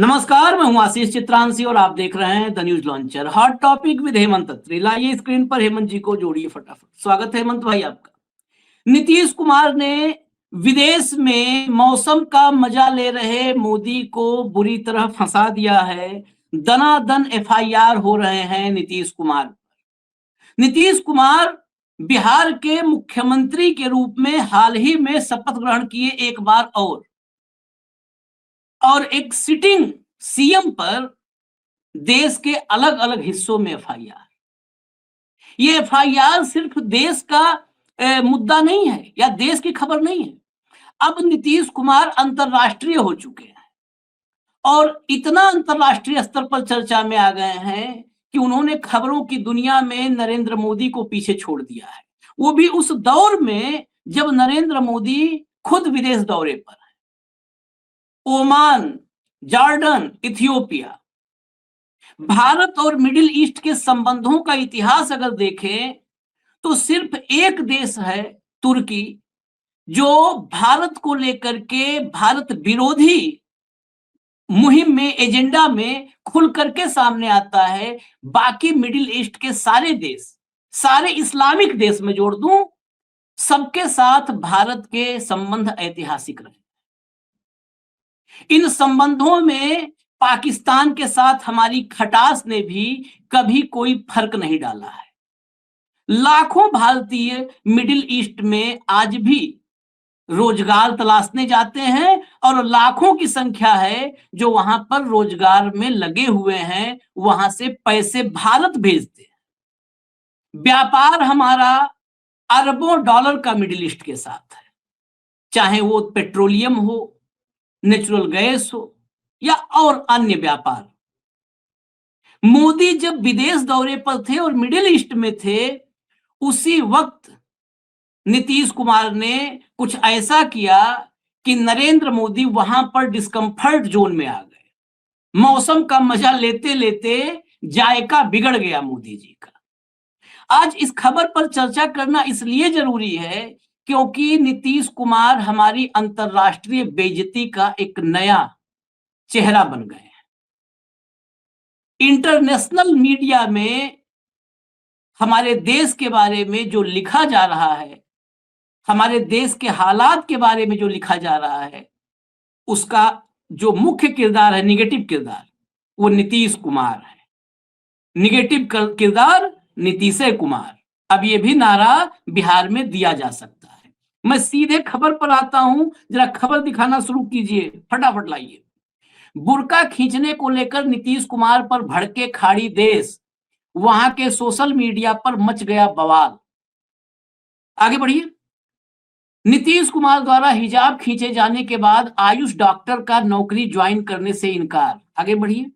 नमस्कार, मैं हूं आशीष चित्रांशी और आप देख रहे हैं the news launcher. Hot topic with Hemant Atri. लाइए स्क्रीन पर हेमंत जी को जोड़िए फटाफट। स्वागत है हेमंत भाई आपका। नीतीश कुमार ने विदेश में मौसम का मजा ले रहे मोदी को बुरी तरह फंसा दिया है। दनादन एफआईआर हो रहे हैं नीतीश कुमार। नीतीश कुमार बिहार के मुख्यमंत्री के रूप में हाल ही में शपथ ग्रहण किए एक बार और एक सिटिंग सीएम पर देश के अलग अलग हिस्सों में एफआईआर। ये एफआईआर सिर्फ देश का मुद्दा नहीं है या देश की खबर नहीं है। अब नीतीश कुमार अंतरराष्ट्रीय हो चुके हैं और इतना अंतरराष्ट्रीय स्तर पर चर्चा में आ गए हैं कि उन्होंने खबरों की दुनिया में नरेंद्र मोदी को पीछे छोड़ दिया है। वो भी उस दौर में जब नरेंद्र मोदी खुद विदेश दौरे पर है। Oman, Jordan, Ethiopia. भारत और मिडिल ईस्ट के संबंधों का इतिहास अगर देखें तो सिर्फ एक देश है, तुर्की, जो भारत को लेकर के भारत विरोधी मुहिम में, एजेंडा में खुल करके सामने आता है। बाकी मिडिल ईस्ट के सारे देश, सारे इस्लामिक देश में जोड़ दूं, सबके साथ भारत के संबंध ऐतिहासिक रहे। इन संबंधों में पाकिस्तान के साथ हमारी खटास ने भी कभी कोई फर्क नहीं डाला है। लाखों भारतीय मिडिल ईस्ट में आज भी रोजगार तलाशने जाते हैं और लाखों की संख्या है जो वहां पर रोजगार में लगे हुए हैं, वहां से पैसे भारत भेजते हैं। व्यापार हमारा अरबों डॉलर का मिडिल ईस्ट के साथ है, चाहे वो पेट्रोलियम हो, नेचुरल गैस हो या और अन्य व्यापार। मोदी जब विदेश दौरे पर थे और मिडिल ईस्ट में थे, उसी वक्त नीतीश कुमार ने कुछ ऐसा किया कि नरेंद्र मोदी वहां पर डिस्कंफर्ट जोन में आ गए। मौसम का मजा लेते लेते जायका बिगड़ गया मोदी जी का। आज इस खबर पर चर्चा करना इसलिए जरूरी है क्योंकि नीतीश कुमार हमारी अंतरराष्ट्रीय बेइज्जती का एक नया चेहरा बन गए हैं। इंटरनेशनल मीडिया में हमारे देश के बारे में जो लिखा जा रहा है, हमारे देश के हालात के बारे में जो लिखा जा रहा है, उसका जो मुख्य किरदार है, निगेटिव किरदार, वो नीतीश कुमार है। निगेटिव किरदार नीतीश कुमार। अब ये भी नारा बिहार में दिया जा सकता है। मैं सीधे खबर पर आता हूं, जरा खबर दिखाना शुरू कीजिए, फटाफट लाइए। बुर्का खींचने को लेकर नीतीश कुमार पर भड़के खाड़ी देश, वहां के सोशल मीडिया पर मच गया बवाल। आगे बढ़िए। नीतीश कुमार द्वारा हिजाब खींचे जाने के बाद आयुष डॉक्टर का नौकरी ज्वाइन करने से इनकार। आगे बढ़िए।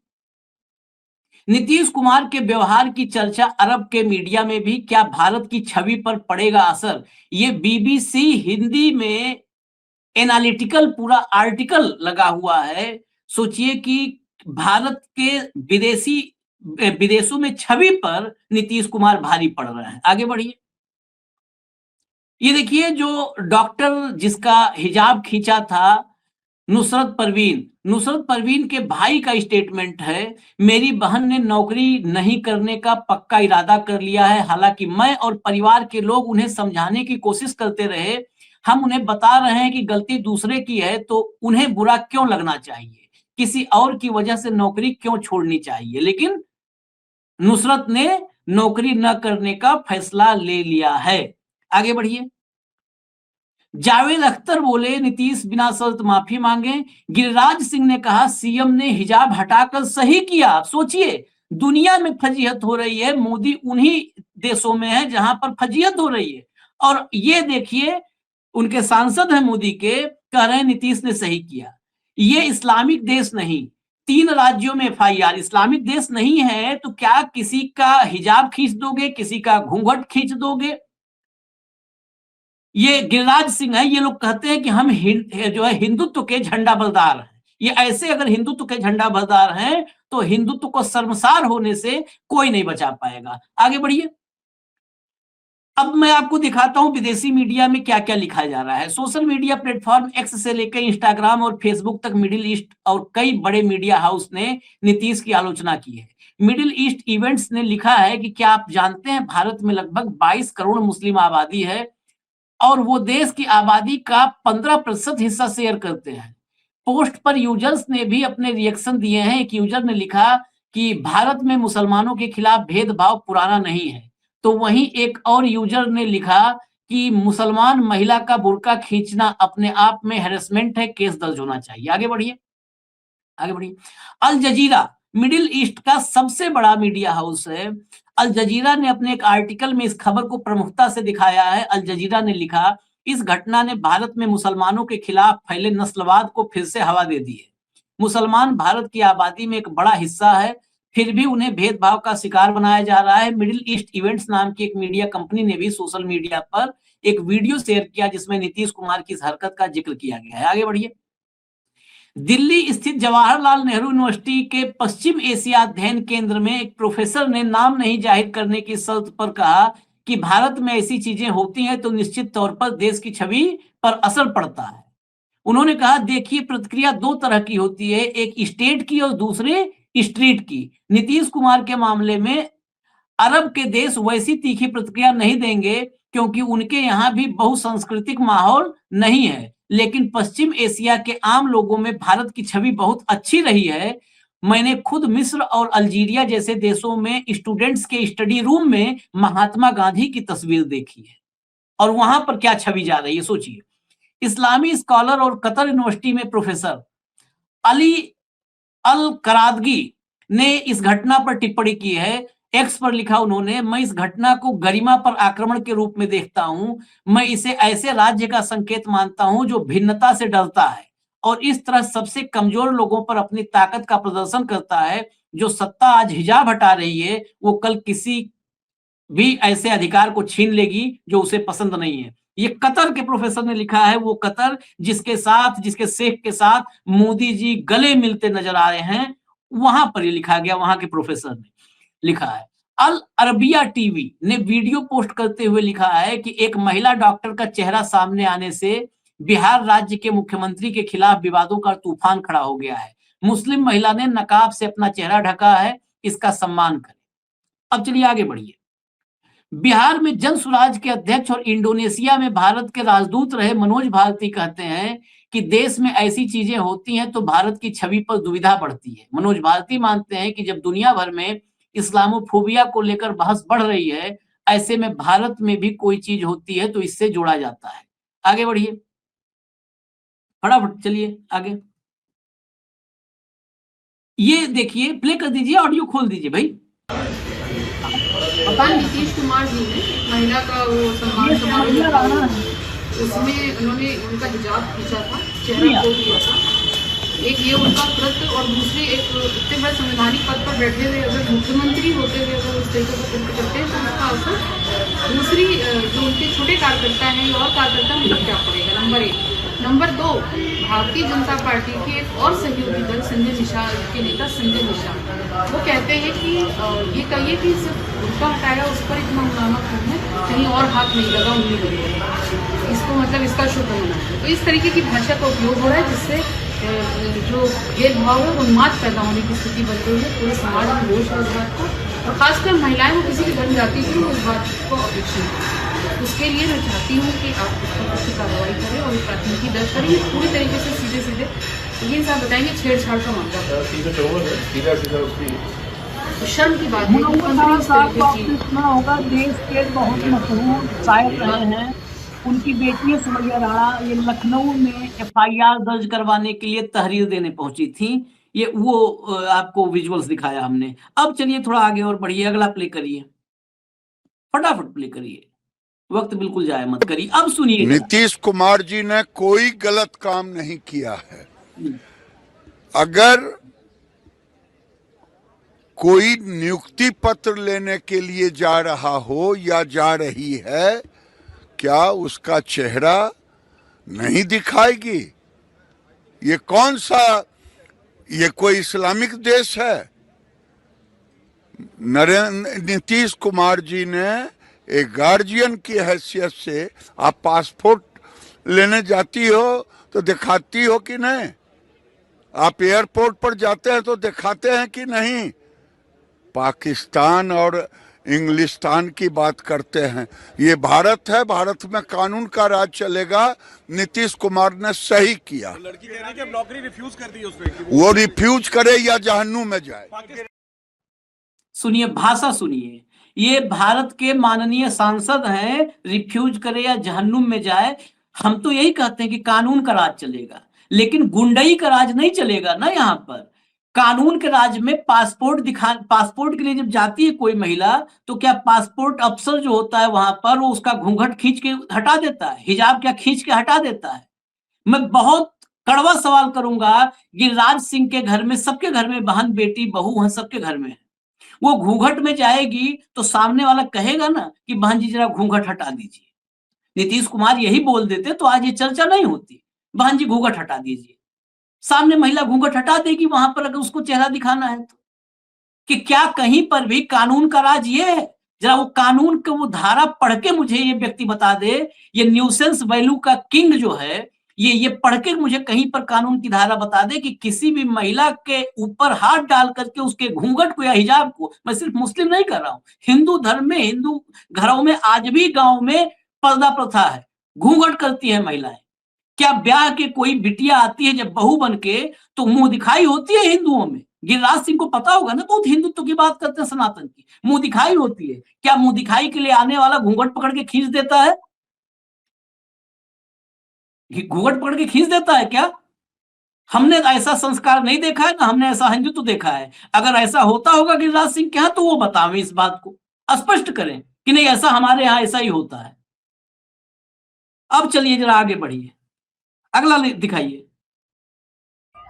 नीतीश कुमार के व्यवहार की चर्चा अरब के मीडिया में भी, क्या भारत की छवि पर पड़ेगा असर? ये बीबीसी हिंदी में एनालिटिकल पूरा आर्टिकल लगा हुआ है। सोचिए कि भारत के विदेशों में छवि पर नीतीश कुमार भारी पड़ रहे हैं। आगे बढ़िए। ये देखिए, जो डॉक्टर जिसका हिजाब खींचा था, नुसरत परवीन के भाई का स्टेटमेंट है, मेरी बहन ने नौकरी नहीं करने का पक्का इरादा कर लिया है। हालांकि मैं और परिवार के लोग उन्हें समझाने की कोशिश करते रहे। हम उन्हें बता रहे हैं कि गलती दूसरे की है तो उन्हें बुरा क्यों लगना चाहिए, किसी और की वजह से नौकरी क्यों छोड़नी चाहिए। लेकिन नुसरत ने नौकरी न करने का फैसला ले लिया है। आगे बढ़िए। जावेद अख्तर बोले, नीतीश बिना शर्त माफी मांगे। गिरिराज सिंह ने कहा, सीएम ने हिजाब हटाकर सही किया। सोचिए, दुनिया में फजीहत हो रही है, मोदी उन्हीं देशों में है जहां पर फजीहत हो रही है, और ये देखिए उनके सांसद हैं मोदी के, कह रहे हैं नीतीश ने सही किया। ये इस्लामिक देश नहीं, 3 राज्यों में एफआईआर। इस्लामिक देश नहीं है तो क्या किसी का हिजाब खींच दोगे, किसी का घूंघट खींच दोगे? ये गिरिराज सिंह है, ये लोग कहते हैं कि हम जो है हिंदुत्व के झंडा बरदार हैं। ये ऐसे अगर हिंदुत्व के झंडा बरदार हैं तो हिंदुत्व को शर्मसार होने से कोई नहीं बचा पाएगा। आगे बढ़िए। अब मैं आपको दिखाता हूं विदेशी मीडिया में क्या क्या लिखा जा रहा है। सोशल मीडिया प्लेटफॉर्म एक्स से लेकर इंस्टाग्राम और फेसबुक तक मिडिल ईस्ट और कई बड़े मीडिया हाउस ने नीतीश की आलोचना की है। मिडिल ईस्ट इवेंट्स ने लिखा है कि क्या आप जानते हैं भारत में लगभग 22 करोड़ मुस्लिम आबादी है और वो देश की आबादी का 15% हिस्सा शेयर करते हैं। पोस्ट पर यूजर्स ने भी अपने रिएक्शन दिए हैं। एक यूजर ने लिखा कि भारत में मुसलमानों के खिलाफ भेदभाव पुराना नहीं है। तो वहीं एक और यूजर ने लिखा कि मुसलमान महिला का बुर्का खींचना अपने आप में हैरेसमेंट है, केस दर्ज होना चाहिए। आगे बढ़िए, आगे बढ़िए। अल जजीरा मिडिल ईस्ट का सबसे बड़ा मीडिया हाउस है। अल जजीरा ने अपने एक आर्टिकल में इस खबर को प्रमुखता से दिखाया है। अल जजीरा ने लिखा, इस घटना ने भारत में मुसलमानों के खिलाफ फैले नस्लवाद को फिर से हवा दे दी है। मुसलमान भारत की आबादी में एक बड़ा हिस्सा है, फिर भी उन्हें भेदभाव का शिकार बनाया जा रहा है। मिडिल ईस्ट इवेंट्स नाम की एक मीडिया कंपनी ने भी सोशल मीडिया पर एक वीडियो शेयर किया जिसमें नीतीश कुमार की इस हरकत का जिक्र किया गया है। आगे बढ़िए। दिल्ली स्थित जवाहरलाल नेहरू यूनिवर्सिटी के पश्चिम एशिया अध्ययन केंद्र में एक प्रोफेसर ने नाम नहीं जाहिर करने की शर्त पर कहा कि भारत में ऐसी चीजें होती हैं तो निश्चित तौर पर देश की छवि पर असर पड़ता है। उन्होंने कहा, देखिए प्रतिक्रिया दो तरह की होती है, एक स्टेट की और दूसरे स्ट्रीट की। नीतीश कुमार के मामले में अरब के देश वैसी तीखी प्रतिक्रिया नहीं देंगे क्योंकि उनके यहाँ भी बहुसांस्कृतिक माहौल नहीं है, लेकिन पश्चिम एशिया के आम लोगों में भारत की छवि बहुत अच्छी रही है। मैंने खुद मिस्र और अल्जीरिया जैसे देशों में स्टूडेंट्स के स्टडी रूम में महात्मा गांधी की तस्वीर देखी है और वहां पर क्या छवि जा रही है सोचिए। इस्लामी स्कॉलर और कतर यूनिवर्सिटी में प्रोफेसर अली अल करादगी ने इस घटना पर टिप्पणी की है। एक्स पर लिखा उन्होंने, मैं इस घटना को गरिमा पर आक्रमण के रूप में देखता हूं। मैं इसे ऐसे राज्य का संकेत मानता हूं जो भिन्नता से डरता है और इस तरह सबसे कमजोर लोगों पर अपनी ताकत का प्रदर्शन करता है। जो सत्ता आज हिजाब हटा रही है वो कल किसी भी ऐसे अधिकार को छीन लेगी जो उसे पसंद नहीं है। ये कतर के प्रोफेसर ने लिखा है, वो कतर जिसके शेख के साथ मोदी जी गले मिलते नजर आ रहे हैं, वहां पर ये लिखा गया, वहां के प्रोफेसर ने लिखा है। अल अरबिया टीवी ने वीडियो पोस्ट करते हुए लिखा है कि एक महिला डॉक्टर का चेहरा सामने आने से बिहार राज्य के मुख्यमंत्री के खिलाफ विवादों का तूफान खड़ा हो गया है। मुस्लिम महिला ने नकाब से अपना चेहरा ढका है, इसका सम्मान करें। अब चलिए आगे बढ़िए। बिहार में जन सुराज के अध्यक्ष और इंडोनेशिया में भारत के राजदूत रहे मनोज भारती कहते हैं कि देश में ऐसी चीजें होती हैं तो भारत की छवि पर दुविधा बढ़ती है। मनोज भारती मानते हैं कि जब दुनिया भर में इस्लामोफोबिया को लेकर बहस बढ़ रही है, ऐसे में भारत में भी कोई चीज होती है तो इससे जोड़ा जाता है। आगे बढ़िए, फटाफट चलिए आगे। ये देखिए, प्ले कर दीजिए, ऑडियो खोल दीजिए भाई। कल नीतीश कुमार जी ने महिला का वो सम्मान समारोह उसमें उन्होंने उनका हिजाब खींचा था, चेहरा खोल दिया था। एक ये उनका कृत्य और दूसरे एक इतने बड़े संवैधानिक पद पर बैठे हुए अगर मुख्यमंत्री होते हुए अगर उस तरीके से कृत्य करते हैं तो उसका असर दूसरी जो उनके छोटे कार्यकर्ता हैं और कार्यकर्ता उन पर क्या पड़ेगा। Number 1। Number 2, Bharatiya Janata party के एक और सहयोगी दल संजय निषाद के नेता संजय निषाद वो कहते हैं कि ये कहिए कि सिर्फ उनका हटाया उस पर इतना हंगामा क्यों है, कहीं और हाथ नहीं लगा उन्हीं लोगों, इसको मतलब इसका शुभ होना है। तो इस तरीके की भाषा का उपयोग हो रहा है जिससे जो भेदभाव है उन्माद पैदा होने की स्थिति बन रही है। पूरे समाज में दोष है इस बात को, और खासकर महिलाएं वो किसी भी धर्म जाति की इस बात को अपेक्षित है। उसके लिए मैं चाहती हूँ कि आप इस पर कुछ कार्रवाई करें और प्राथमिकी दर्ज करें पूरी तरीके से सीधे सीधे। ये साहब बताएंगे छेड़छाड़ का मामला तो शर्म की बात है। होगा देश के बहुत मशहूर शायर रहे हैं, उनकी बेटी सुमैया राणा ये लखनऊ में FIR दर्ज करवाने के लिए तहरीर देने पहुंची थी। ये वो आपको विजुअल्स दिखाया हमने। अब चलिए थोड़ा आगे और बढ़िए, अगला प्ले करिए, फटाफट प्ले करिए, वक्त बिल्कुल जाया मत करिए। अब सुनिए, नीतीश कुमार जी ने कोई गलत काम नहीं किया है। अगर कोई नियुक्ति पत्र लेने के लिए जा रहा हो या जा रही है, क्या उसका चेहरा नहीं दिखाएगी? ये कौन सा, ये कोई इस्लामिक देश है? नीतीश कुमार जी ने एक गार्जियन की हैसियत से आप पासपोर्ट लेने जाती हो तो दिखाती हो कि नहीं? आप एयरपोर्ट पर जाते हैं तो दिखाते हैं कि नहीं? पाकिस्तान और इंग्लिस्तान की बात करते हैं। ये भारत है, भारत में कानून का राज चलेगा। नीतीश कुमार ने सही किया। तो लड़की कह रही है कि नौकरी रिफ्यूज कर दी उसने। वो रिफ्यूज करे या जहन्नुम में जाए। सुनिए, भाषा सुनिए। ये भारत के माननीय सांसद हैं, रिफ्यूज करे या जहन्नुम में जाए। हम तो यही कहते हैं कि कानून का राज चलेगा, लेकिन गुंडई का राज नहीं चलेगा ना। यहाँ पर कानून के राज में पासपोर्ट के लिए जब जाती है कोई महिला, तो क्या पासपोर्ट अफसर जो होता है वहां पर, वो उसका घूंघट खींच के हटा देता है? हिजाब क्या खींच के हटा देता है? मैं बहुत कड़वा सवाल करूंगा। गिरिराज सिंह के घर में, सबके घर में बहन बेटी बहू है, सबके घर में है। वो घूंघट में जाएगी तो सामने वाला कहेगा ना कि बहन जी जरा घूंघट हटा दीजिए। नीतीश कुमार यही बोल देते तो आज ये चर्चा नहीं होती। बहन जी घूंघट हटा दीजिए, सामने महिला घूंघट हटा देगी वहां पर, अगर उसको चेहरा दिखाना है तो। कि क्या कहीं पर भी कानून का राज ये है? जरा वो कानून का वो धारा पढ़ के मुझे ये व्यक्ति बता दे। ये न्यूसेंस वैल्यू का किंग जो है, ये पढ़ के मुझे कहीं पर कानून की धारा बता दे कि किसी भी महिला के ऊपर हाथ डाल करके उसके घूंघट को या हिजाब को, मैं सिर्फ मुस्लिम नहीं कर रहा हूं, हिंदू धर्म में, हिंदू घरों में आज भी गांव में पर्दा प्रथा है, घूंघट करती है महिलाएं। क्या ब्याह के कोई बिटिया आती है जब बहू बन के, तो मुंह दिखाई होती है हिंदुओं में? गिरिराज सिंह को पता होगा ना, बहुत हिंदुत्व की बात करते हैं सनातन की। मुंह दिखाई होती है। क्या मुंह दिखाई के लिए आने वाला घूंघट पकड़ के खींच देता है? घूंघट पकड़ के खींच देता है क्या? हमने ऐसा संस्कार नहीं देखा है ना, हमने ऐसा हिंदुत्व देखा है। अगर ऐसा होता होगा गिरिराज सिंह के यहाँ, तो वो बतावें, इस बात को स्पष्ट करें कि नहीं ऐसा हमारे यहाँ ऐसा ही होता है। अब चलिए जरा आगे बढ़िए, अगला दिखाइए।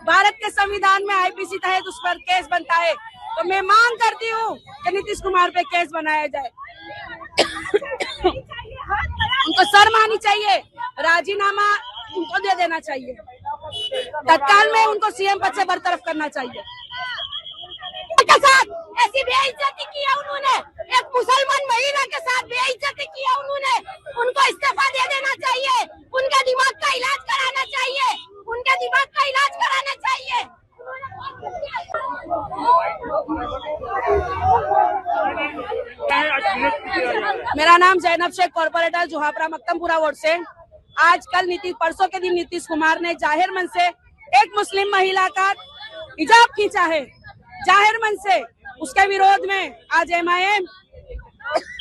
भारत के संविधान में आईपीसी तहत उस पर केस बनता है, तो मैं मांग करती हूँ कि नीतीश कुमार पे केस बनाया जाए। उनको शर्म आनी चाहिए, राजीनामा उनको दे देना चाहिए, तत्काल में उनको सीएम पद से बरतरफ करना चाहिए। के साथ ऐसी बेइज्जती किया उन्होंने, एक मुसलमान महिला के साथ बेइज्जती किया उन्होंने, उनको इस्तीफा दे देना चाहिए, उनके दिमाग का इलाज कराना चाहिए, उनके दिमाग का इलाज कराना चाहिए। मेरा नाम जैनब शेख, कॉर्पोरेटर जुहापरा मक्तमपुरा वार्ड से। आजकल परसों के दिन नीतीश कुमार ने जाहिर मन से एक मुस्लिम महिला का हिजाब खींचा है, जाहिर मन से। उसके विरोध में आज MIM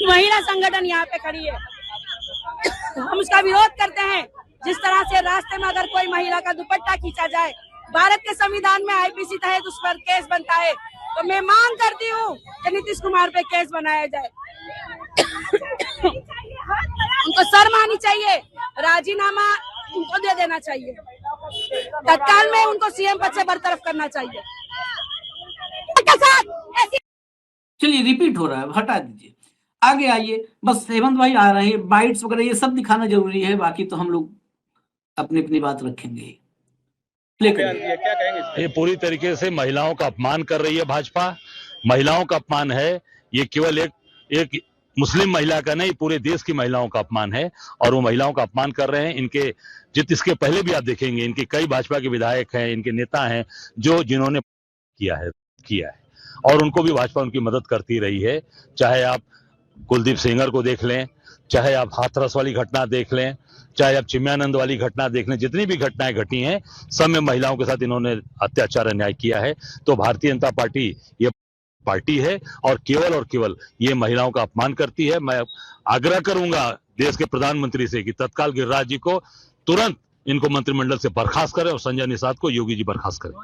महिला संगठन यहाँ पे खड़ी है। हम उसका विरोध करते हैं। जिस तरह से रास्ते में अगर कोई महिला का दुपट्टा खींचा जाए, भारत के संविधान में आईपीसी तहत उस पर केस बनता है, तो मैं मांग करती हूँ कि नीतीश कुमार पे केस बनाया जाए। उनको शर्म आनी चाहिए, राजीनामा उनको दे देना चाहिए, तत्काल में उनको सीएम पद से बरतरफ करना चाहिए। चलिए, रिपीट हो रहा है, हटा दीजिए, आगे आइए। बस हेमंत भाई आ रहे हैं, बाइट्स वगैरह ये सब दिखाना जरूरी है, बाकी तो हम लोग अपनी अपनी बात रखेंगे। क्या कहेंगे? ये पूरी तरीके से महिलाओं का अपमान कर रही है भाजपा। महिलाओं का अपमान है ये, केवल एक मुस्लिम महिला का नहीं, पूरे देश की महिलाओं का अपमान है, और वो महिलाओं का अपमान कर रहे हैं। इसके पहले भी आप देखेंगे, इनके कई भाजपा के विधायक हैं, इनके नेता हैं जिन्होंने किया है, और उनको भी भाजपा उनकी मदद करती रही है। चाहे आप कुलदीप सेंगर को देख लें, चाहे आप हाथरस वाली घटना देख लें, चाहे आप चिन्मयानंद वाली घटना देख लें, जितनी भी घटनाएं घटी हैं, सब में महिलाओं के साथ इन्होंने अत्याचार अन्याय किया है। तो भारतीय जनता पार्टी ये पार्टी है और केवल ये महिलाओं का अपमान करती है। मैं आग्रह करूंगा देश के प्रधानमंत्री से कि तत्काल गिरिराज जी को तुरंत इनको मंत्रिमंडल से बर्खास्त करें और संजय निषाद को योगी जी बर्खास्त करें।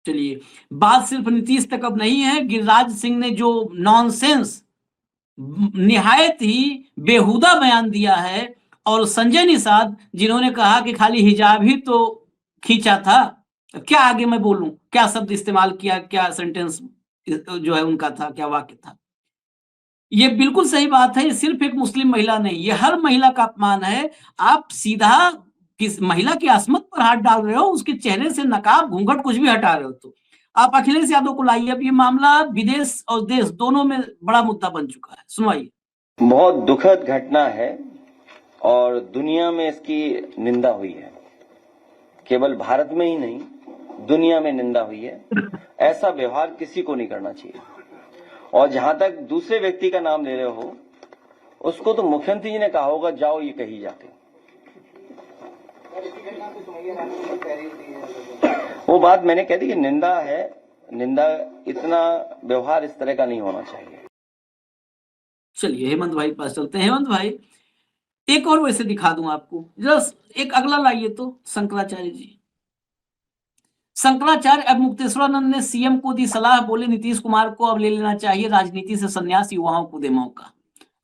चलिए, बात सिर्फ नीतीश तक अब नहीं है। गिरिराज सिंह ने जो नॉनसेंस, निहायत ही बेहुदा बयान दिया है, और संजय निषाद जिन्होंने कहा कि खाली हिजाब ही तो खींचा था, क्या आगे मैं बोलूं, क्या शब्द इस्तेमाल किया, क्या सेंटेंस जो है उनका था, क्या वाक्य था। ये बिल्कुल सही बात है। ये सिर्फ एक मुस्लिम महिला नहीं, ये हर महिला का अपमान है। आप सीधा किस महिला की अस्मत पर हाथ डाल रहे हो, उसके चेहरे से नकाब, घूंघट, कुछ भी हटा रहे हो, तो आप अखिलेश यादव को लाइए। अब ये मामला विदेश और देश दोनों में बड़ा मुद्दा बन चुका है, सुनवाइए। बहुत दुखद घटना है और दुनिया में इसकी निंदा हुई है। केवल भारत में ही नहीं, दुनिया में निंदा हुई है। ऐसा व्यवहार किसी को नहीं करना चाहिए। और जहां तक दूसरे व्यक्ति का नाम ले रहे हो, उसको तो मुख्यमंत्री जी ने कहा होगा, जाओ ये कही जाके। वो बात मैंने कह दी कि निंदा है, निंदा, इतना व्यवहार इस तरह का नहीं होना चाहिए। चलिए हेमंत भाई पास चलते हैं। हेमंत भाई, एक और वैसे दिखा दूं आपको, जस्ट एक अगला लाइए तो, शंकराचार्य जी। शंकराचार्य अब मुक्तेश्वरानंद ने सीएम को दी सलाह, बोले नीतीश कुमार को अब ले लेना चाहिए राजनीति से संन्यास, युवाओं को दे मौका।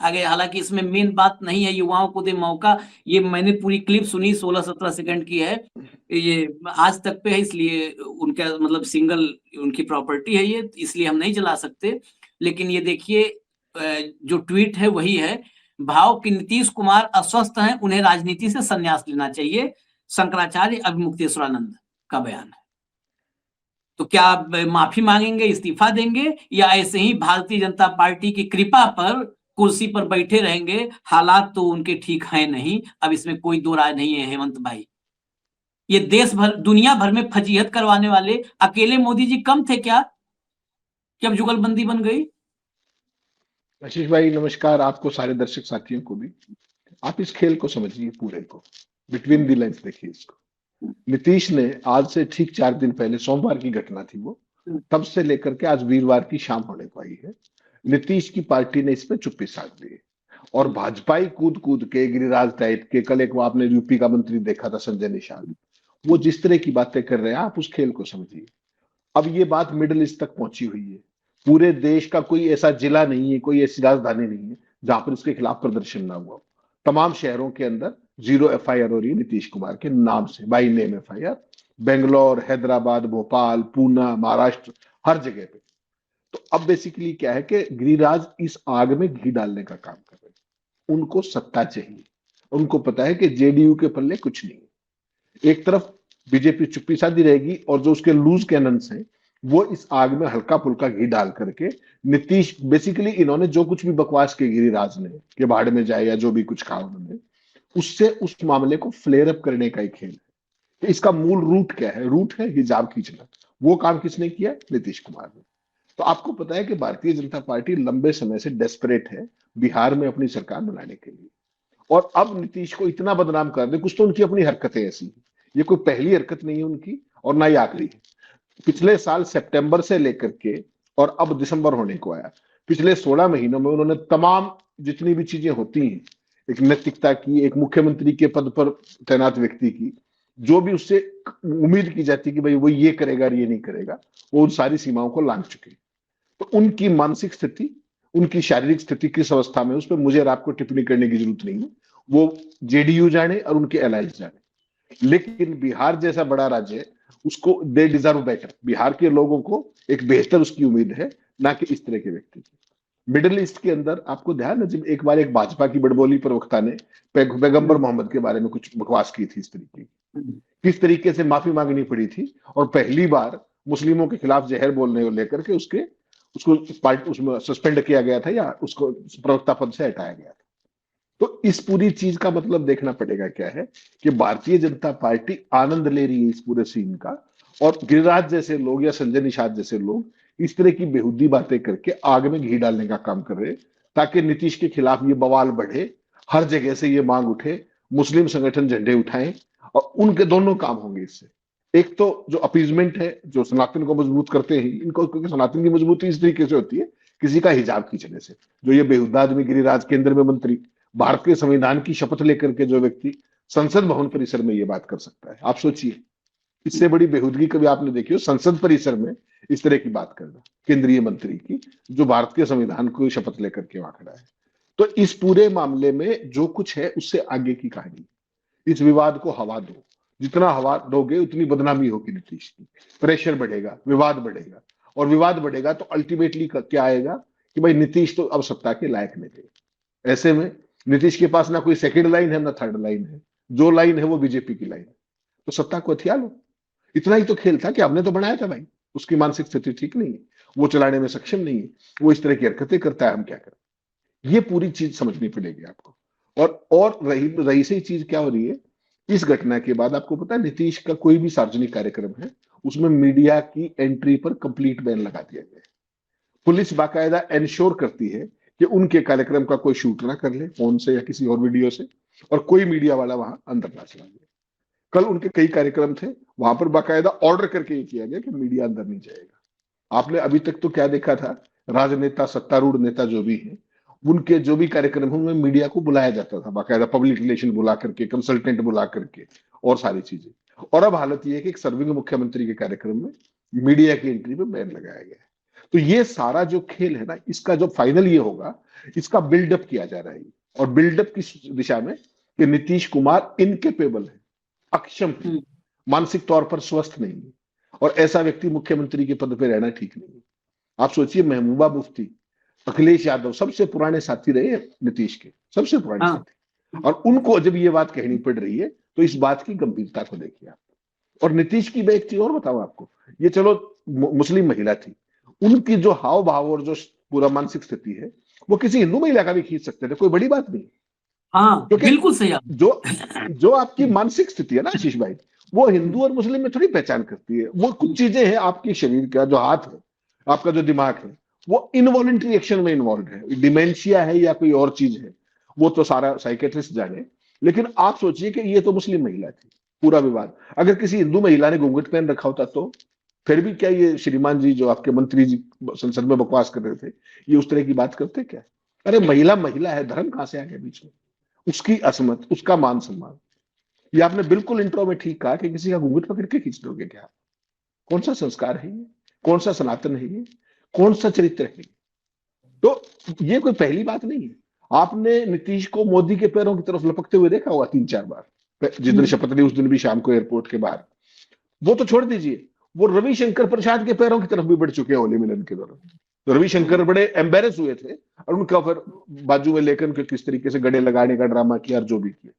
आगे हालांकि इसमें मेन बात नहीं है युवाओं को दे मौका, ये मैंने पूरी क्लिप सुनी 16-17 सेकंड की है, ये आज तक पे है, इसलिए उनका मतलब सिंगल उनकी प्रॉपर्टी है ये, इसलिए हम नहीं चला सकते। लेकिन ये देखिए जो ट्वीट है वही है, भाव कि नीतीश कुमार अस्वस्थ हैं, उन्हें राजनीति से संन्यास लेना चाहिए, शंकराचार्य अब मुक्तेश्वरानंद का बयान है। तो क्या माफी मांगेंगे, इस्तीफा देंगे, या ऐसे ही भारतीय जनता पार्टी की कृपा पर कुर्सी पर बैठे रहेंगे? हालात तो उनके ठीक है नहीं, अब इसमें कोई दो राय नहीं है हेमंत भाई। ये देश भर, दुनिया भर में फजीहत करवाने वाले अकेले मोदी जी कम थे क्या, कि अब जुगलबंदी बन गई? आशीष भाई नमस्कार, आपको, सारे दर्शक साथियों को भी। आप इस खेल को समझिए, पूरे को, बिटवीन द लाइन्स देखिए इसको। नीतीश ने आज से ठीक 4 दिन पहले, सोमवार की घटना थी वो, तब से लेकर के आज वीरवार की शाम होने को आई है, नीतीश की पार्टी ने इस पे चुप्पी साध ली। और भाजपाई कूद कूद के, गिरिराज टाइप के, कल एक वो आपने यूपी का मंत्री देखा था संजय निषाद, वो जिस तरह की बातें कर रहे हैं, आप उस खेल को समझिए। अब ये बात मिडिल ईस्ट तक पहुंची हुई है। पूरे देश का कोई ऐसा जिला नहीं है, कोई ऐसी राजधानी नहीं है जहां पर इसके खिलाफ प्रदर्शन ना हुआ। तमाम शहरों के अंदर 0 एफआईआर हो रही है नीतीश कुमार के नाम से, by name FIR, Bangalore, Hyderabad, Bhopal, Poona, Maharashtra, हर जगह पे। तो अब बेसिकली क्या है कि गिरिराज इस आग में घी डालने का काम कर रहे हैं। उनको सत्ता चाहिए, उनको पता है कि जेडीयू के पल्ले कुछ नहीं है। एक तरफ बीजेपी चुप्पी साधी रहेगी और जो उसके लूज कैनन्स हैं वो इस आग में हल्का फुल्का घी डाल करके, नीतीश बेसिकली इन्होंने जो कुछ भी बकवास की गिरिराज ने कि भाड़ में जाए या जो भी कुछ कहा उन्होंने, उससे उस मामले को फ्लेयर अप करने का ही खेल है। तो इसका मूल रूट क्या है? रूट है हिजाब खींचना। वो काम किसने किया? नीतीश कुमार ने। तो आपको पता है कि भारतीय जनता पार्टी लंबे समय से डेस्परेट है बिहार में अपनी सरकार बनाने के लिए, और अब नीतीश को इतना बदनाम कर दे। कुछ तो उनकी अपनी हरकतें ऐसी, ये कोई पहली हरकत नहीं है उनकी और ना ही आखिरी है। पिछले साल सितंबर से लेकर के और अब दिसंबर होने को आया, पिछले 16 महीनों में उन्होंने तमाम जितनी भी चीजें होती हैं, एक नैतिकता की, एक मुख्यमंत्री के पद पर तैनात व्यक्ति की, जो भी उससे उम्मीद की जाती कि भाई वो ये करेगा ये नहीं करेगा, वो उन सारी सीमाओं को लांघ चुके। तो उनकी मानसिक स्थिति, उनकी शारीरिक स्थिति किस अवस्था में, उस पर मुझे और आपको टिप्पणी करने की जरूरत नहीं है, वो जेडीयू जाने और उनके अलायंस जाने। लेकिन बिहार जैसा बड़ा राज्य है, उसको दे डिजर्व बेटर। बिहार के लोगों को एक बेहतर उसकी उम्मीद है, ना कि इस तरह के व्यक्ति की। मिडिल ईस्ट के अंदर आपको ध्यान है, जब एक बार एक भाजपा की बड़बोली प्रवक्ता ने पैगंबर मोहम्मद के बारे में कुछ बकवास की थी, इस तरीके की, किस तरीके से माफी मांगनी पड़ी थी, और पहली बार मुस्लिमों के खिलाफ जहर बोलने को लेकर के उसको उसमें सस्पेंड किया गया था या उसको प्रवक्ता पद से हटाया गया था। तो इस पूरी चीज का मतलब देखना पड़ेगा क्या है कि भारतीय जनता पार्टी आनंद ले रही है इस पूरे सीन का, और गिरिराज जैसे लोग या संजय निषाद जैसे लोग इस तरह की बेहुदी बातें करके आग में घी डालने का काम कर रहे हैं, ताकि नीतीश के खिलाफ ये बवाल बढ़े, हर जगह से ये मांग उठे, मुस्लिम संगठन झंडे उठाएं, और उनके दोनों काम होंगे इससे। एक तो जो अपीजमेंट है, जो सनातन को मजबूत करते हैं इनको, क्योंकि सनातन की मजबूती इस तरीके से होती है किसी का हिजाब खींचने से। जो ये बेहुदा आदमी गिरिराज, केंद्र में मंत्री, भारत के संविधान की शपथ लेकर के जो व्यक्ति संसद भवन परिसर में ये बात कर सकता है, आप सोचिए इससे बड़ी बेहुदगी कभी आपने देखी हो? संसद परिसर में इस तरह की बात करना केंद्रीय मंत्री की, जो भारत के संविधान को शपथ लेकर के वहां खड़ा है। तो इस पूरे मामले में जो कुछ है उससे आगे की कहानी। इस विवाद को हवा दो, जितना हवा दोगे उतनी बदनामी होगी नीतीश की, प्रेशर बढ़ेगा, विवाद बढ़ेगा, और विवाद बढ़ेगा तो अल्टीमेटली क्या आएगा कि भाई नीतीश तो अब सत्ता के लायक नहीं रहे। ऐसे में नीतीश के पास ना कोई सेकंड लाइन है ना थर्ड लाइन है, जो लाइन है वो बीजेपी की लाइन है। तो सत्ता को हथिया लो। इतना ही तो खेल था कि हमने तो बनाया था भाई, उसकी मानसिक स्थिति ठीक नहीं है, वो चलाने में सक्षम नहीं है, वो इस तरह की हरकतें करता है, हम क्या करें? ये पूरी चीज समझनी पड़ेगी आपको। और रही सही चीज क्या हो रही है, इस घटना के बाद आपको पता है नीतीश का कोई भी सार्वजनिक कार्यक्रम है उसमें मीडिया की एंट्री पर कंप्लीट बैन लगा दिया गया है। पुलिस बाकायदा इंश्योर करती है कि उनके कार्यक्रम का कोई शूट ना कर ले फोन से या किसी और वीडियो से, और कोई मीडिया वाला वहां अंदर ना चला जाए। कल उनके कई कार्यक्रम थे, वहां पर बाकायदा ऑर्डर करके ये किया गया कि मीडिया अंदर नहीं जाएगा। आपने अभी तक तो क्या देखा था, राजनेता सत्तारूढ़ नेता जो भी हैं उनके जो भी कार्यक्रम है उनमें मीडिया को बुलाया जाता था, बाकायदा पब्लिक रिलेशन बुला करके, कंसल्टेंट बुला करके और सारी चीजें। और अब हालत यह है कि एक सर्विंग मुख्यमंत्री के कार्यक्रम में मीडिया की एंट्री पे बैन लगाया गया है। तो ये सारा जो खेल है ना, इसका जो फाइनल ये होगा, इसका बिल्डअप किया जा रहा है, और बिल्डअप की दिशा में कि नीतीश कुमार इनकेपेबल है, अक्षम है, मानसिक तौर पर स्वस्थ नहीं है, और ऐसा व्यक्ति मुख्यमंत्री के पद पर रहना ठीक नहीं है। आप सोचिए, महबूबा मुफ्ती, अखिलेश यादव सबसे पुराने साथी रहे नीतीश के, सबसे पुराने साथी, और उनको जब ये बात कहनी पड़ रही है तो इस बात की गंभीरता को देखिए आप। और नीतीश की मैं एक चीज और बताऊं आपको, ये चलो मुस्लिम महिला थी, उनकी जो हाव भाव और जो पूरा मानसिक स्थिति है वो किसी हिंदू महिला का भी खींच सकते थे, कोई बड़ी बात नहीं। हाँ, बिल्कुल सही। जो आपकी मानसिक स्थिति है ना आशीष भाई, वो हिंदू और मुस्लिम में थोड़ी पहचान करती है। वो कुछ चीजें हैं आपके शरीर का, जो हाथ है, आपका जो दिमाग है, वो इनवॉलंटरी एक्शन में इन्वॉल्व है। डिमेंशिया है या कोई और चीज है, वो तो सारा साइकेट्रिस्ट जाने। लेकिन आप सोचिए कि ये तो मुस्लिम महिला थी, पूरा विवाद अगर किसी हिंदू महिला ने घूंघट पहन रखा होता तो फिर भी क्या ये श्रीमान जी जो आपके मंत्री जी संसद में बकवास कर रहे थे, ये उस तरह की बात करते क्या? अरे महिला महिला है, धर्म कहां से आ गया बीच में? उसकी असमत, उसका मान सम्मान। ये आपने बिल्कुल इंट्रो में ठीक कहा कि किसी का घूंघट पकड़ के खींच दोगे क्या? कौन सा संस्कार है ये? कौन सा सनातन है ये? कौन सा चरित्र है? तो ये कोई पहली बात नहीं है। आपने नीतीश को मोदी के पैरों की तरफ लपकते हुए देखा होगा 3-4 बार, जिस दिन शपथ ली उस दिन भी शाम को एयरपोर्ट के बाहर। वो तो छोड़ दीजिए, वो रविशंकर प्रसाद के पैरों की तरफ भी बढ़ चुके हैं होली मिलन के दौरान। तो रविशंकर बड़े एम्बेरस हुए थे और उनका फिर बाजू में लेकर के किस तरीके से गड़े लगाने का ड्रामा किया और जो भी किया।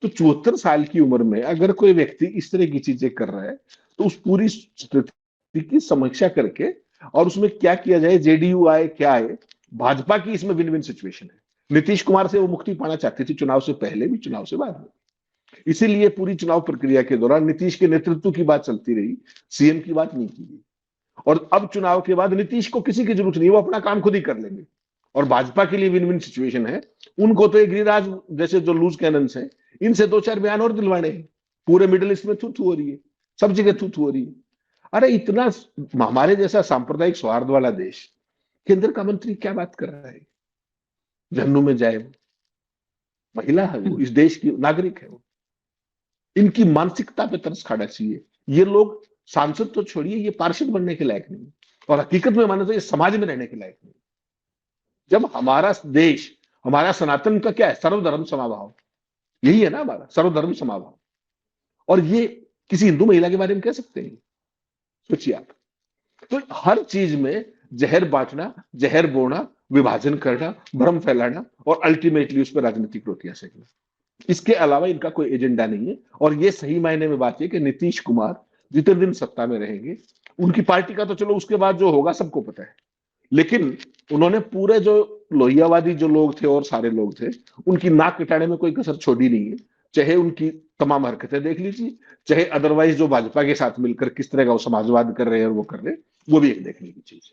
तो 74 साल की उम्र में अगर कोई व्यक्ति इस तरह की चीजें कर रहा है तो उस पूरी स्थिति की समीक्षा करके और उसमें क्या किया जाए, जेडीयू आए क्या आए, भाजपा की इसमें विन विन सिचुएशन है। नीतीश कुमार से वो मुक्ति पाना चाहती थी, चुनाव से पहले भी, चुनाव से बाद में। इसीलिए पूरी चुनाव प्रक्रिया के दौरान नीतीश के नेतृत्व की बात चलती रही, सीएम की बात नहीं की गई। और अब चुनाव के बाद नीतीश को किसी की जरूरत नहीं, वो अपना काम खुद ही कर लेंगे। और भाजपा के लिए विन विन सिचुएशन है। उनको तो गिरिराज जैसे जो लूज कैनन्स हैं, इनसे 2-4 बयान और दिलवाने हैं। पूरे मिडिल ईस्ट में थू थू हो रही है, सब जगह थू थू हो रही है। अरे इतना हमारे जैसा सांप्रदायिक सौहार्द वाला देश, केंद्र का मंत्री क्या बात कर रहा है? जहन्नुम में जाए, महिला है वो, इस देश की नागरिक है वो। इनकी मानसिकता पे तरस खाना चाहिए। ये लोग सांसद तो छोड़िए, ये पार्षद बनने के लायक नहीं, और हकीकत में माने तो ये समाज में रहने के लायक नहीं। जब हमारा देश, हमारा सनातन का क्या है, सर्वधर्म समाभाव, यही है ना हमारा सर्वधर्म समाभाव। और ये किसी हिंदू महिला के बारे में कह सकते हैं? सोचिए आप। तो हर चीज में जहर बांटना, जहर बोना, विभाजन करना, भ्रम फैलाना और अल्टीमेटली उस पर राजनीतिक रोटियां सेकना, इसके अलावा इनका कोई एजेंडा नहीं है। और ये सही मायने में बात है कि नीतीश कुमार जितने दिन सत्ता में रहेंगे, उनकी पार्टी का तो चलो उसके बाद जो होगा सबको पता है, लेकिन उन्होंने पूरे जो लोहियावादी जो लोग थे और सारे लोग थे, उनकी नाक कटाने में कोई कसर छोड़ी नहीं है। चाहे उनकी तमाम हरकतें देख लीजिए, चाहे अदरवाइज जो भाजपा के साथ मिलकर किस तरह का वो समाजवाद कर रहे हैं और वो कर रहे हैं, वो भी एक देखने की चीज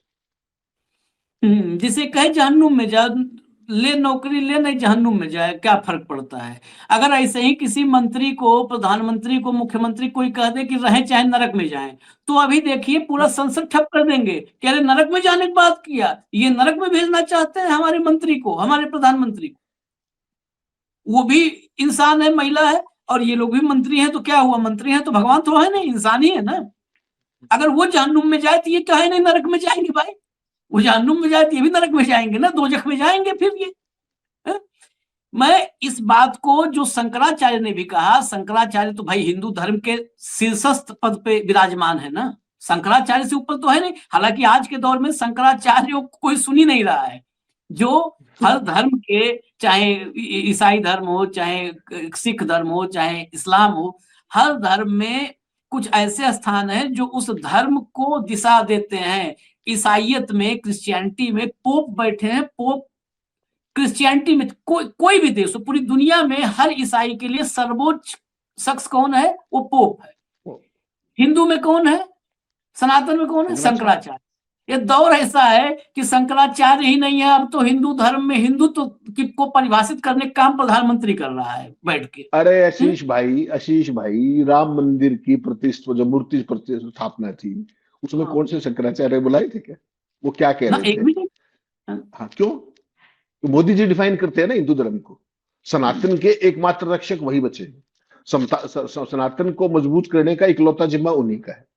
है। जिसे कहे जहन्नुम में जा, ले नौकरी ले, नहीं जहन्नुम में जाए, क्या फर्क पड़ता है? अगर ऐसे ही किसी मंत्री को, प्रधानमंत्री को, मुख्यमंत्री कोई कह दे कि रहे चाहे नरक में जाएं, तो अभी देखिए पूरा संसद ठप कर देंगे कि अरे नरक में जाने की बात किया, ये नरक में भेजना चाहते हैं हमारे मंत्री को, हमारे प्रधानमंत्री को। वो भी इंसान है, महिला है, और ये लोग भी मंत्री हैं, तो क्या हुआ? मंत्री हैं तो भगवान तो है नहीं, इंसान ही है ना। अगर वो जहन्नुम में जाए तो ये कहे नहीं नरक में जाएंगे भाई, वो जहन्नुम में जाए तो ये भी नरक में जाएंगे ना, दोजख में जाएंगे फिर ये। मैं इस बात को, जो शंकराचार्य ने भी कहा, शंकराचार्य तो भाई हिंदू धर्म के शीर्षस्थ पद पे विराजमान है ना, शंकराचार्य से ऊपर तो है नहीं। हालांकि आज के दौर में शंकराचार्यों को कोई सुन ही नहीं रहा है, जो हर धर्म के, चाहे ईसाई धर्म हो, चाहे सिख धर्म हो, चाहे इस्लाम हो, हर धर्म में कुछ ऐसे स्थान है जो उस धर्म को दिशा देते हैं। ईसाइयत में, क्रिश्चियनिटी में पोप बैठे हैं, पोप क्रिश्चियनिटी में कोई भी देश हो, पूरी दुनिया में हर ईसाई के लिए सर्वोच्च शख्स कौन है? वो पोप है। हिंदू में कौन है? सनातन में कौन है? शंकराचार्य। ये दौर ऐसा है कि शंकराचार्य ही नहीं है, अब तो हिंदु धर्म में हिंदुत्व को परिभाषित करने का काम प्रधानमंत्री कर रहा है बैठ के। अरे आशीष भाई, राम मंदिर की प्रतिष्ठा, जो मूर्ति प्रतिष्ठापना थी, उसमें कौन से शंकराचार्य बुलाए थे क्या? वो क्या कह रहे थे? हाँ, क्यों? तो मोदी जी डिफाइन करते हैं ना हिंदू धर्म को। सनातन के एकमात्र रक्षक वही बचे हैं। सनातन को मजबूत करने का इकलौता जिम्मा उन्हीं का है।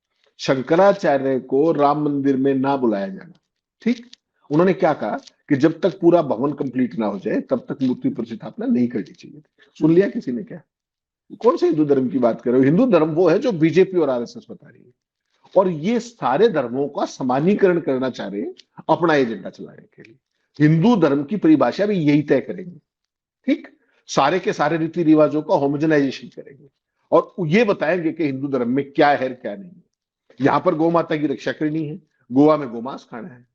शंकराचार्य को राम मंदिर में ना बुलाया जाना, ठीक? उन्होंने क्या कहा कि जब तक पूरा भवन कंप्लीट ना हो जाए तब तक मूर्ति प्रतिष्ठापना नहीं करनी चाहिए। सुन लिया किसी ने क्या? कौन से हिंदू धर्म की बात कर रहे हो? हिंदू धर्म वो है जो बीजेपी और आरएसएस बता रही है, और ये सारे धर्मों का समानीकरण करना चाह रहे हैं अपना एजेंडा चलाने के लिए। हिंदू धर्म की परिभाषा भी यही तय करेंगे, ठीक? सारे के सारे रीति रिवाजों का होमोजेनाइजेशन करेंगे और ये बताएंगे कि हिंदू धर्म में क्या है क्या नहीं है। यहां पर गौ माता की रक्षा करनी है, गोवा में गोमांस खाना है,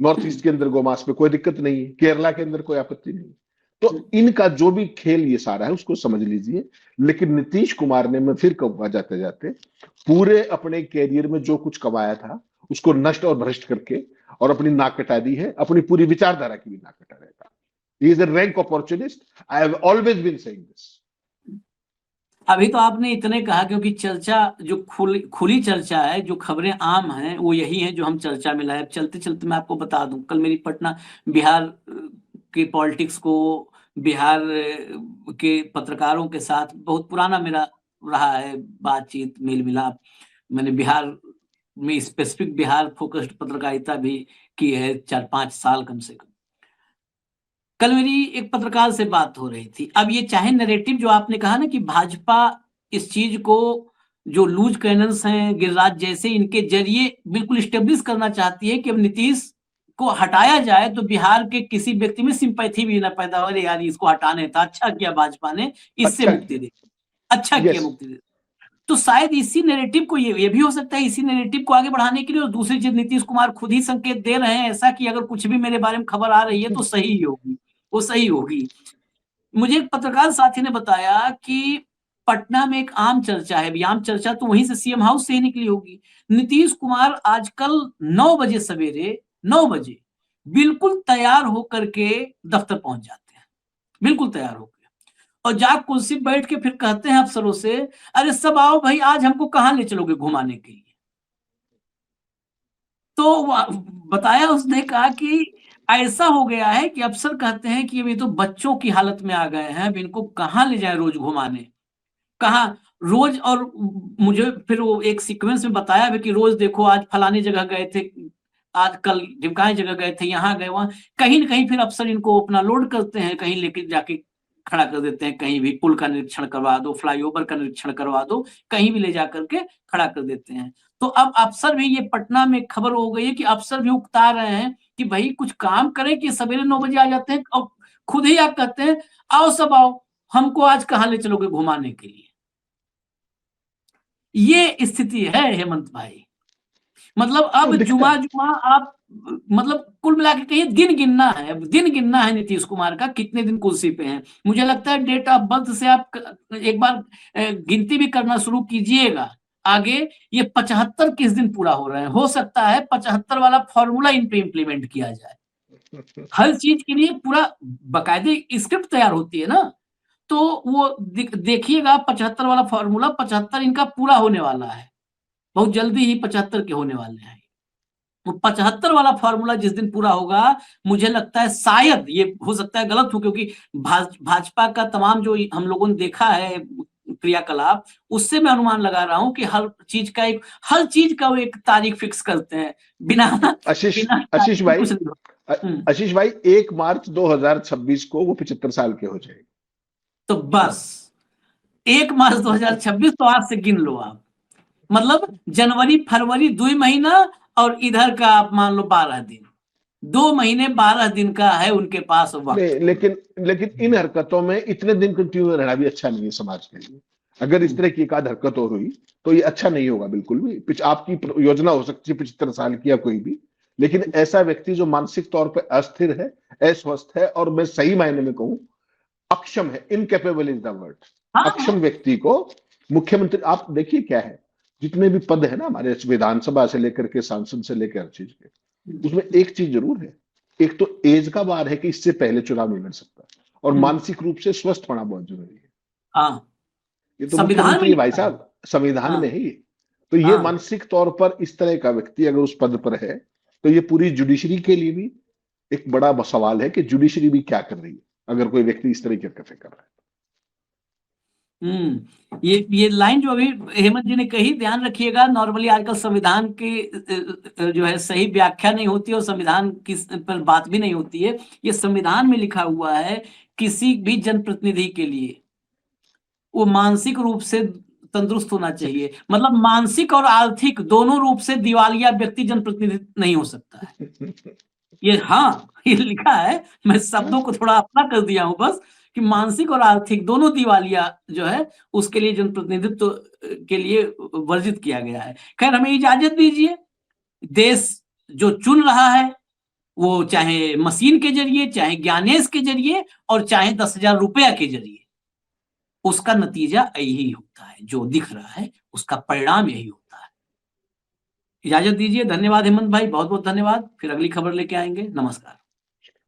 नॉर्थ ईस्ट के अंदर गोमांस पे कोई दिक्कत नहीं है, केरला के अंदर कोई आपत्ति नहीं। तो इनका जो भी खेल ये सारा है उसको समझ लीजिए। लेकिन नीतीश कुमार ने, मैं फिर कहूंगा जाते जाते, पूरे अपने कैरियर में जो कुछ कमाया था उसको नष्ट और भ्रष्ट करके और अपनी नाक कटा दी है, अपनी पूरी विचारधारा की भी नाक कटा रहेगा। He is a rank opportunist. I have always been saying this. अभी तो आपने इतने कहा क्योंकि चर्चा जो खुली चर्चा है, जो खबरें आम हैं वो यही है जो हम चर्चा में लाए। चलते चलते मैं आपको बता दूं, कल मेरी पटना बिहार के पॉलिटिक्स को, बिहार के पत्रकारों के साथ बहुत पुराना मेरा रहा है बातचीत, मेल मिलाप। मैंने बिहार में स्पेसिफिक बिहार फोकस्ड पत्रकारिता भी की है 4-5 साल कम से कम। कल मेरी एक पत्रकार से बात हो रही थी। अब ये चाहे नैरेटिव जो आपने कहा ना कि भाजपा इस चीज को, जो लूज कैनन्स हैं गिरिराज जैसे, इनके जरिए बिल्कुल स्टेब्लिश करना चाहती है कि अब नीतीश को हटाया जाए तो बिहार के किसी व्यक्ति में सिंपैथी भी ना पैदा हो। अरे यार इसको हटाने था, अच्छा किया भाजपा ने, इससे मुक्ति दे, अच्छा किया मुक्ति दे। तो शायद इसी नैरेटिव को, ये भी हो सकता है इसी नैरेटिव को आगे बढ़ाने के लिए। और दूसरी चीज, नीतीश कुमार खुद ही संकेत दे रहे हैं ऐसा कि अगर कुछ भी मेरे बारे में खबर आ रही है तो सही होगी, वो सही होगी। मुझे एक पत्रकार साथी ने बताया कि पटना में एक आम चर्चा है, आम चर्चा तो वहीं से सीएम हाउस से ही निकली होगी। नीतीश कुमार आजकल 9 बजे सवेरे 9 बजे बिल्कुल तैयार होकर के दफ्तर पहुंच जाते हैं, बिल्कुल तैयार होकर, और जाग कुर्सी बैठ के फिर कहते हैं अफसरों से, अरे सब आओ भाई, आज हमको कहां ले चलोगे घुमाने के लिए। तो बताया उसने, कहा कि ऐसा हो गया है कि अफसर कहते हैं कि अभी तो बच्चों की हालत में आ गए हैं, अब इनको कहां ले जाए रोज घुमाने, कहां रोज। और मुझे फिर वो एक सीक्वेंस में बताया भी कि रोज देखो आज फलाने जगह गए थे, आज कल ढिमकाई जगह गए थे, यहाँ गए वहां, कहीं न कहीं फिर अफसर इनको अपना लोड करते हैं, कहीं लेके जाके खड़ा कर देते हैं, कहीं भी पुल का निरीक्षण करवा दो, फ्लाईओवर का निरीक्षण करवा दो, कहीं भी ले जा करके खड़ा कर देते हैं। तो अब अफसर भी, ये पटना में खबर हो गई है कि अफसर भी उकता रहे हैं कि भाई कुछ काम करें कि सवेरे 9 बजे आ जाते हैं और खुद ही आप कहते हैं आओ सब आओ, हमको आज कहां ले चलोगे घुमाने के लिए। ये स्थिति है हेमंत भाई। मतलब अब जुमा आप, मतलब कुल मिला के कहिए दिन गिनना है नीतीश कुमार का कितने दिन कुर्सी पे हैं। मुझे लगता है डेट ऑफ बर्थ से आप एक बार गिनती भी करना शुरू कीजिएगा आगे, ये 75 किस दिन पूरा हो रहे हैं। हो सकता है 75 वाला फॉर्मूला इन पे इम्प्लीमेंट किया जाए। हर चीज के लिए पूरा बाकायदे स्क्रिप्ट तैयार होती है ना, तो वो देखिएगा 75 वाला फॉर्मूला, 75 इनका पूरा होने वाला है, बहुत जल्दी ही 75 के होने वाले हैं। तो 75 वाला फॉर्मूला जिस दिन पूरा होगा, मुझे लगता है, शायद ये हो सकता है गलत हो, क्योंकि भाजपा का तमाम जो हम लोगों ने देखा है क्रियाकलाप, उससे मैं अनुमान लगा रहा हूं कि हर चीज का वो एक तारीख फिक्स करते हैं बिना आशीष भाई 1 मार्च 2026 को वो 75 साल के हो जाएंगे। तो बस 1 मार्च 2026 तो आज से गिन लो आप, मतलब जनवरी फरवरी 2 महीना और इधर का आप मान लो 12 दिन, 2 महीने 12 दिन का है उनके पास वक्त। लेकिन इन हरकतों में इतने दिन कंटिन्यू रहना भी अच्छा नहीं है समाज के लिए। अगर इस तरह की एक आध हरकत और हुई तो ये अच्छा नहीं होगा बिल्कुल भी। आपकी योजना हो सकती है 75 साल की या कोई भी, लेकिन ऐसा व्यक्ति जो मानसिक तौर पे अस्थिर है, अस्वस्थ है, और मैं सही मायने में कहूं अक्षम है, इनकेपेबल इज द वर्ड, हाँ, अक्षम व्यक्ति को मुख्यमंत्री, आप देखिए क्या है, जितने भी पद है ना हमारे विधानसभा से लेकर के सांसद से लेकर हर चीज के, उसमें एक चीज जरूर है, एक तो एज का बार है कि इससे पहले चुनाव नहीं लड़ सकता, और मानसिक रूप से स्वस्थ होना बहुत जरूरी है। हाँ, ये तो संविधान मुख्यमंत्री में भाई लिखा है। साहब, संविधान हाँ। में है ये। तो ये हाँ। मानसिक तौर पर इस तरह का व्यक्ति अगर उस पद पर है, तो ये पूरी जुडिशरी के लिए भी एक बड़ा सवाल है कि जुडिशरी भी क्या कर रही है अगर कोई व्यक्ति इस तरह की हरकतें कर रहा है। ये लाइन जो अभी हेमंत जी ने कही, ध्यान रखिएगा, नॉर्मली आजकल संविधान की जो है सही व्याख्या नहीं होती और संविधान की पर बात भी नहीं होती है। ये संविधान में लिखा हुआ है किसी भी जनप्रतिनिधि के लिए वो मानसिक रूप से तंदुरुस्त होना चाहिए, मतलब मानसिक और आर्थिक दोनों रूप से दिवालिया व्यक्ति जनप्रतिनिधि नहीं हो सकता है। ये ये लिखा है, मैं शब्दों को थोड़ा अपना कर दिया हूं बस, कि मानसिक और आर्थिक दोनों दिवालिया जो है उसके लिए जनप्रतिनिधित्व के लिए वर्जित किया गया है। खैर, हमें इजाजत दीजिए, देश जो चुन रहा है वो चाहे मशीन के जरिए, चाहे ज्ञानेश के जरिए, और चाहे 10,000 रुपया के जरिए, उसका नतीजा यही होता है, जो दिख रहा है उसका परिणाम यही होता है। इजाजत दीजिए, धन्यवाद हेमंत भाई, बहुत बहुत धन्यवाद। फिर अगली खबर लेके आएंगे। नमस्कार।